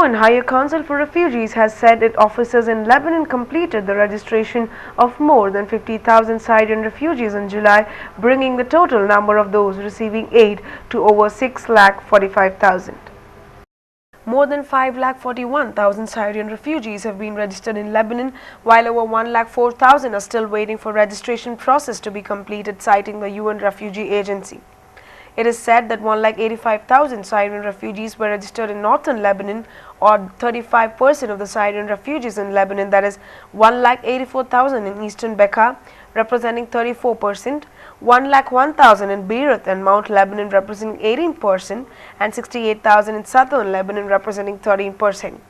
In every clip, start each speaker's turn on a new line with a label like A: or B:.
A: UN Higher Council for Refugees has said its officers in Lebanon completed the registration of more than 50,000 Syrian refugees in July, bringing the total number of those receiving aid to over 6,45,000. More than 5,41,000 Syrian refugees have been registered in Lebanon, while over 1,04,000 are still waiting for registration process to be completed, citing the UN Refugee Agency. It is said that 1,85,000 Syrian refugees were registered in northern Lebanon, or 35% of the Syrian refugees in Lebanon, that is 1,84,000 in eastern Bekaa, representing 34%, 1,01,000 in Beirut and Mount Lebanon, representing 18%, and 68,000 in southern Lebanon, representing 13%.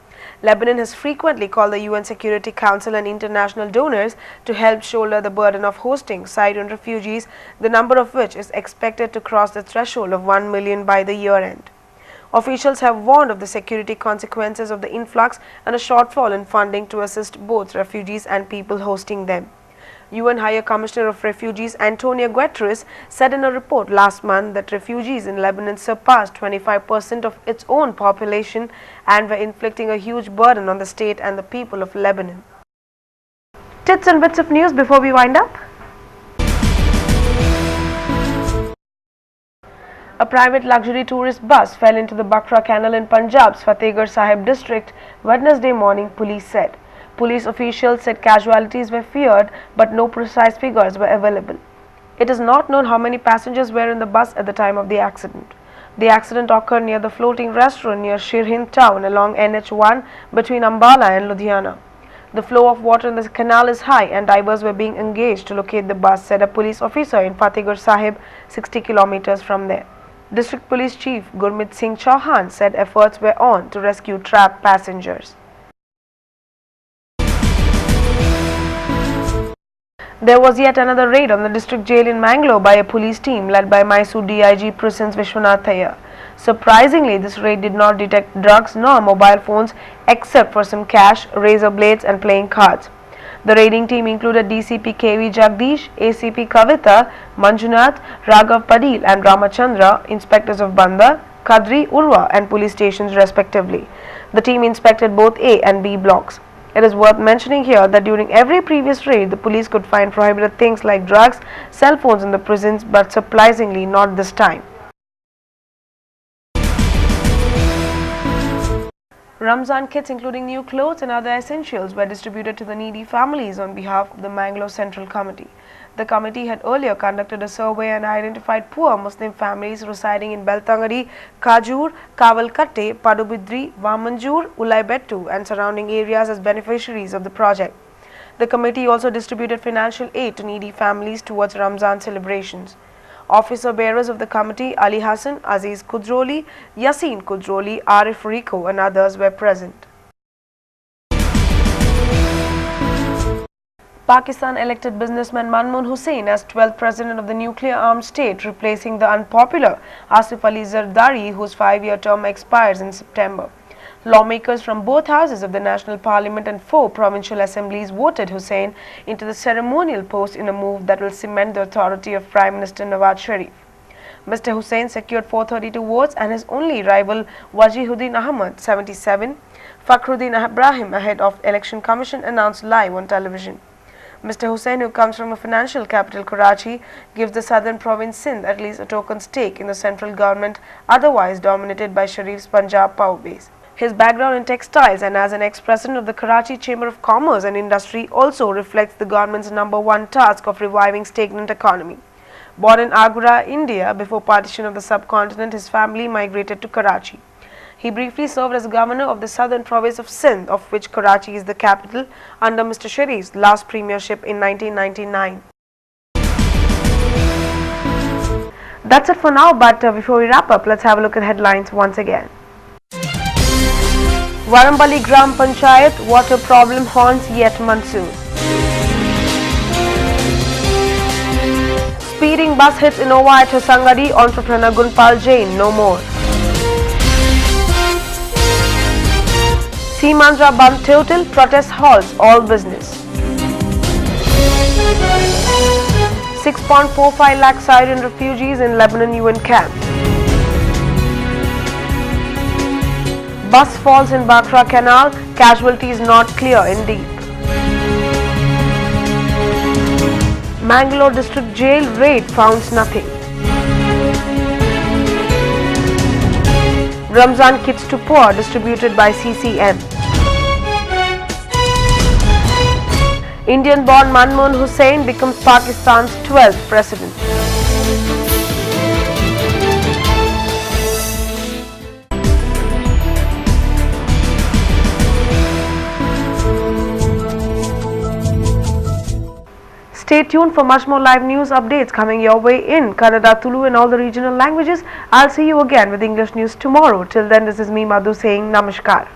A: Lebanon has frequently called the UN Security Council and international donors to help shoulder the burden of hosting Syrian refugees, the number of which is expected to cross the threshold of 1 million by the year end. Officials have warned of the security consequences of the influx and a shortfall in funding to assist both refugees and people hosting them. UN High Commissioner of Refugees Antonio Guterres said in a report last month that refugees in Lebanon surpassed 25% of its own population and were inflicting a huge burden on the state and the people of Lebanon. Tits and bits of news before we wind up. A private luxury tourist bus fell into the Bakra Canal in Punjab's Fatehgarh Sahib district Wednesday morning, police said. Police officials said casualties were feared, but no precise figures were available. It is not known how many passengers were in the bus at the time of the accident. The accident occurred near the floating restaurant near Shirhind town along NH1 between Ambala and Ludhiana. The flow of water in the canal is high and divers were being engaged to locate the bus, said a police officer in Fatehgarh Sahib, 60 kilometers from there. District Police Chief Gurmeet Singh Chauhan said efforts were on to rescue trapped passengers. There was yet another raid on the district jail in Mangalore by a police team led by Mysore DIG Prisons Vishwanath Iyer. Surprisingly, this raid did not detect drugs nor mobile phones except for some cash, razor blades and playing cards. The raiding team included DCP KV Jagdish, ACP Kavita, Manjunath, Raghav Padil and Ramachandra, inspectors of Bandar, Kadri, Urva and police stations respectively. The team inspected both A and B blocks. It is worth mentioning here that during every previous raid, the police could find prohibited things like drugs, cell phones in the prisons, but surprisingly not this time. Ramzan kits including new clothes and other essentials were distributed to the needy families on behalf of the Mangalore Central Committee. The committee had earlier conducted a survey and identified poor Muslim families residing in Beltangadi, Kajur, Kavalkatte, Padubidri, Vamanjur, Ulaibettu and surrounding areas as beneficiaries of the project. The committee also distributed financial aid to needy families towards Ramzan celebrations. Officer bearers of the committee Ali Hassan, Aziz Kudroli, Yasin Kudroli, Arif Rico and others were present. Pakistan elected businessman Manmohan Hussain as 12th president of the nuclear-armed state, replacing the unpopular Asif Ali Zardari, whose 5-year term expires in September. Lawmakers from both houses of the National Parliament and 4 provincial assemblies voted Hussain into the ceremonial post in a move that will cement the authority of Prime Minister Nawaz Sharif. Mr. Hussain secured 432 votes and his only rival Wajihuddin Ahmad, 77, Fakhruddin Ibrahim, ahead of Election Commission, announced live on television. Mr. Hussain, who comes from a financial capital Karachi, gives the southern province Sindh at least a token stake in the central government, otherwise dominated by Sharif's Punjab power base. His background in textiles and as an ex-president of the Karachi Chamber of Commerce and Industry also reflects the government's #1 task of reviving stagnant economy. Born in Agra, India, before partition of the subcontinent, his family migrated to Karachi. He briefly served as governor of the southern province of Sindh, of which Karachi is the capital, under Mr. Sharif's last premiership in 1999. That's it for now, but before we wrap up, let's have a look at headlines once again. Warambali Gram Panchayat, water problem haunts yet monsoon. Speeding bus hits Innova at Hosangadi, entrepreneur Gunpal Jain no more. Seemandra Bandh total, protest halts all business. 6.45 lakh Syrian refugees in Lebanon UN camp. Bus falls in Bhakra Canal. Casualties not clear in deep. Mangalore District Jail raid founds nothing. Ramzan kits to poor distributed by CCM. Indian-born Manmohan Hussain becomes Pakistan's 12th president. Stay tuned for much more live news updates coming your way in Kannada, Tulu and all the regional languages. I'll see you again with English news tomorrow. Till then, this is me, Madhu, saying Namaskar.